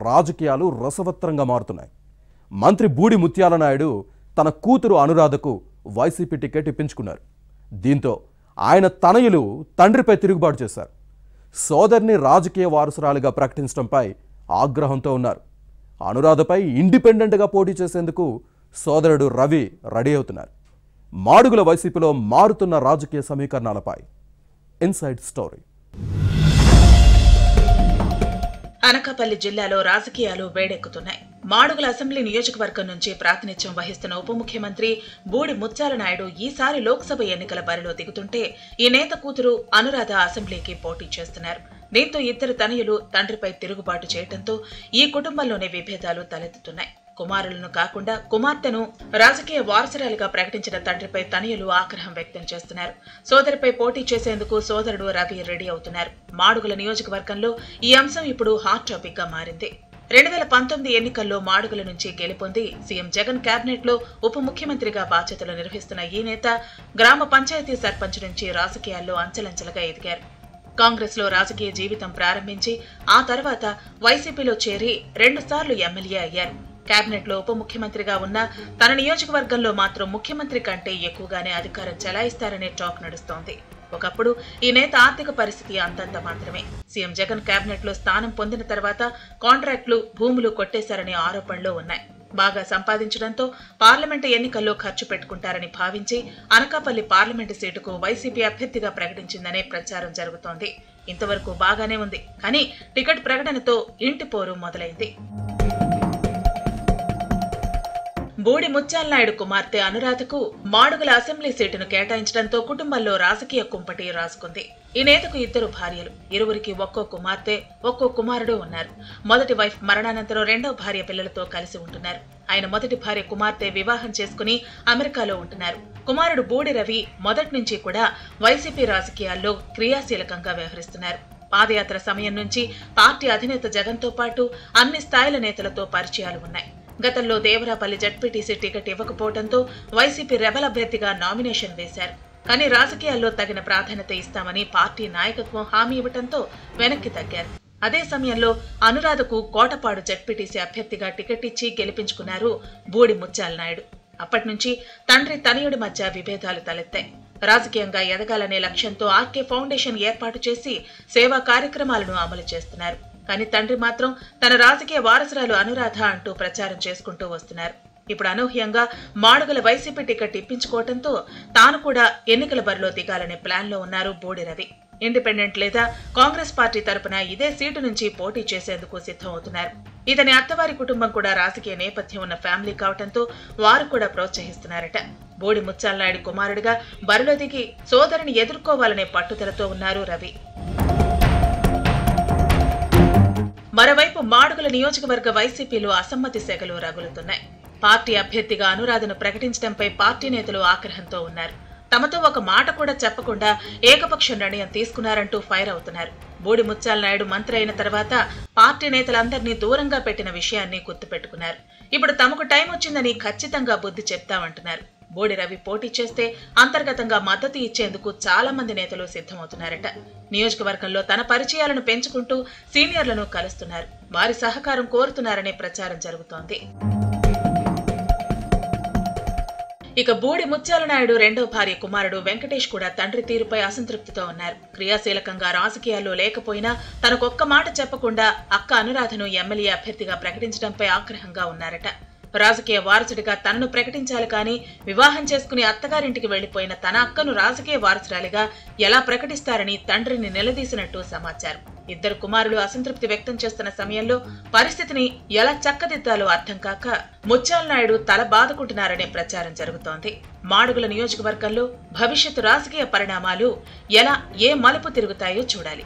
రాజకీయాలు రసవత్రంగా మారుతున్నాయి. మంత్రి బూడి ముత్యాల నాయుడు తన కూతురు అనురాధకు వైసీపీ టికెట్ ఇప్పించుకున్నారు. దీంతో ఆయన తనయులు తండ్రిపై తిరుగుబాటు చేశారు. సోదరిని రాజకీయ వారసురాలిగా ప్రకటించడంపై ఆగ్రహంతో ఉన్నారు. అనురాధపై ఇండిపెండెంట్గా పోటీ చేసేందుకు సోదరుడు రవి రెడీ అవుతున్నారు. మాడుగుల వైసీపీలో మారుతున్న రాజకీయ సమీకరణాలపై ఇన్సైడ్ స్టోరీ. అనకాపల్లి జిల్లాలో రాజకీయాలు వేడెక్కుతున్నాయి. మాడుగుల అసెంబ్లీ నియోజకవర్గం నుంచి ప్రాతినిధ్యం వహిస్తున్న ఉప ముఖ్యమంత్రి బూడి ముత్యాల నాయుడు ఈసారి లోక్సభ ఎన్నికల బరిలో దిగుతుంటే ఈ నేత కూతురు అనురాధ అసెంబ్లీకి పోటీ చేస్తున్నారు. దీంతో ఇద్దరు తనయులు తండ్రిపై తిరుగుబాటు చేయడంతో ఈ కుటుంబంలోనే విభేదాలు తలెత్తుతున్నాయి. కుమారులను కాకుండా కుమార్తెను రాజకీయ వారసురాలిగా ప్రకటించిన తండ్రిపై తనయులు ఆగ్రహం వ్యక్తం చేస్తున్నారు. సోదరిపై పోటీ చేసేందుకు సోదరుడు రవి రెడీ అవుతున్నారు. మాడుగుల నియోజకవర్గంలో ఈ అంశం ఇప్పుడు హాట్ టాపిక్ గా మారింది. 2019 ఎన్నికల్లో మాడుగుల నుంచి గెలుపొంది సీఎం జగన్ కేబినెట్ లో ఉప ముఖ్యమంత్రిగా బాధ్యతలు నిర్వహిస్తున్న ఈ నేత గ్రామ పంచాయతీ సర్పంచ్ నుంచి రాజకీయాల్లో అంచెలంచెలుగా ఎదిగారు. కాంగ్రెస్ లో రాజకీయ జీవితం ప్రారంభించి ఆ తర్వాత వైసీపీలో చేరి 2 సార్లు ఎమ్మెల్యే అయ్యారు. కేబినెట్ లో ఉప ముఖ్యమంత్రిగా ఉన్న తన నియోజకవర్గంలో మాత్రం ముఖ్యమంత్రి కంటే ఎక్కువగానే అధికారం చెలాయిస్తారనే టాక్ నడుస్తోంది. ఒకప్పుడు ఈ నేత ఆర్థిక పరిస్థితి అంతంత మాత్రమే. సీఎం జగన్ కేబినెట్ లో స్థానం పొందిన తర్వాత కాంట్రాక్టులు, భూములు కొట్టేశారనే ఆరోపణలు ఉన్నాయి. బాగా సంపాదించడంతో పార్లమెంటు ఎన్నికల్లో ఖర్చు పెట్టుకుంటారని భావించి అనకాపల్లి పార్లమెంటు సీటుకు వైసీపీ అభ్యర్థిగా ప్రకటించిందనే ప్రచారం జరుగుతోంది. ఇంతవరకు బాగానే ఉంది. కానీ టికెట్ ప్రకటనతో ఇంటి పోరు మొదలైంది. బూడి ముత్యాల నాయుడు కుమార్తె అనురాధకు మాడుగుల అసెంబ్లీ సీటును కేటాయించడంతో కుటుంబంలో రాజకీయ కుంపటి రాసుకుంది. ఈ నేతకు 2 భార్యలు, ఇరువురికి ఒక్కో కుమార్తె, ఒక్కో కుమారుడు ఉన్నారు. మొదటి వైఫ్ మరణానంతరం 2వ భార్య పిల్లలతో కలిసి ఉంటున్నారు. ఆయన మొదటి భార్య కుమార్తె వివాహం చేసుకుని అమెరికాలో ఉంటున్నారు. కుమారుడు బూడి రవి మొదటి నుంచి కూడా వైసీపీ రాజకీయాల్లో క్రియాశీలకంగా వ్యవహరిస్తున్నారు. పాదయాత్ర సమయం నుంచి పార్టీ అధినేత జగన్తో పాటు అన్ని స్థాయిల నేతలతో పరిచయాలు ఉన్నాయి. గతంలో దేవరాపల్లి జడ్పీటీసీ టికెట్ ఇవ్వకపోవడంతో వైసీపీ రెబల్ అభ్యర్థిగా నామినేషన్ వేశారు. కానీ రాజకీయాల్లో తగిన ప్రాధాన్యత ఇస్తామని పార్టీ నాయకత్వం హామీ ఇవ్వడంతో వెనక్కి తగ్గారు. అదే సమయంలో అనురాధకు కోటపాడు జడ్పీటీసీ అభ్యర్థిగా టికెట్ ఇచ్చి గెలిపించుకున్నారు బూడి ముత్యాల నాయుడు. అప్పటి నుంచి తండ్రి తనయుడి మధ్య విభేదాలు తలెత్తాయి. రాజకీయంగా ఎదగాలనే లక్ష్యంతో ఆర్కే ఫౌండేషన్ ఏర్పాటు చేసి సేవా కార్యక్రమాలను అమలు చేస్తున్నారు. కానీ తండ్రి మాత్రం తన రాజకీయ వారసురాలు అనురాధ అంటూ ప్రచారం చేసుకుంటూ వస్తున్నారు. ఇప్పుడు అనూహ్యంగా మాడుగుల వైసీపీ టికెట్ ఇప్పించుకోవడంతో తాను కూడా ఎన్నికల బరిలో దిగాలనే ప్లాన్ లో ఉన్నారు బూడి రవి. ఇండిపెండెంట్ లేదా కాంగ్రెస్ పార్టీ తరపున ఇదే సీటు నుంచి పోటీ చేసేందుకు సిద్ధమవుతున్నారు. ఇతని అత్తవారి కుటుంబం కూడా రాజకీయ నేపథ్యం ఉన్న ఫ్యామిలీ కావడంతో వారు కూడా ప్రోత్సహిస్తున్నారట. బూడి ముత్యాల నాయుడు కుమారుడిగా బరిలో దిగి సోదరిని ఎదుర్కోవాలనే పట్టుదలతో ఉన్నారు రవి. మరోవైపు మాడుగుల నియోజకవర్గ వైసీపీలో అసమ్మతి సెగలు రగులుతున్నాయి. పార్టీ అభ్యర్థిగా అనురాధను ప్రకటించడంపై పార్టీ నేతలు ఆగ్రహంతో ఉన్నారు. తమతో ఒక మాట కూడా చెప్పకుండా ఏకపక్ష నిర్ణయం తీసుకున్నారంటూ ఫైర్ అవుతున్నారు. బూడి ముత్యాల నాయుడు మంత్రి అయిన తర్వాత పార్టీ నేతలందరినీ దూరంగా పెట్టిన విషయాన్ని గుర్తుపెట్టుకున్నారు. ఇప్పుడు తమకు టైం వచ్చిందని ఖచ్చితంగా బుద్ధి చెప్తామంటున్నారు. బూడి రవి పోటీ చేస్తే అంతర్గతంగా మద్దతు ఇచ్చేందుకు చాలా మంది నేతలు సిద్ధమవుతున్నారట. నియోజకవర్గంలో తన పరిచయాలను పెంచుకుంటూ సీనియర్లను కలుస్తున్నారు. వారి సహకారం కోరుతున్నారనే ప్రచారం జరుగుతోంది. ఇక బూడి ముత్యాల నాయుడు 2వ భార్య కుమారుడు వెంకటేష్ కూడా తండ్రి తీరుపై అసంతృప్తితో ఉన్నారు. క్రియాశీలకంగా రాజకీయాల్లో లేకపోయినా తనకొక్క మాట చెప్పకుండా అక్క అనురాధను ఎమ్మెల్యే అభ్యర్థిగా ప్రకటించడంపై ఆగ్రహంగా ఉన్నారట. రాజకీయ వారసుడిగా తనను ప్రకటించాలి కానీ వివాహం చేసుకుని అత్తగారింటికి వెళ్లిపోయిన తన అక్కను రాజకీయ వారసురాలిగా ఎలా ప్రకటిస్తారని తండ్రిని నిలదీసినట్టు సమాచారం. 2 కుమారులు అసంతృప్తి వ్యక్తం చేస్తున్న సమయంలో పరిస్థితిని ఎలా చక్కదిద్దాలో అర్థం కాక ముత్యాల నాయుడు తల బాదుకుంటున్నారనే ప్రచారం జరుగుతోంది. మాడుగుల నియోజకవర్గంలో భవిష్యత్తు రాజకీయ పరిణామాలు ఎలా ఏ మలుపు తిరుగుతాయో చూడాలి.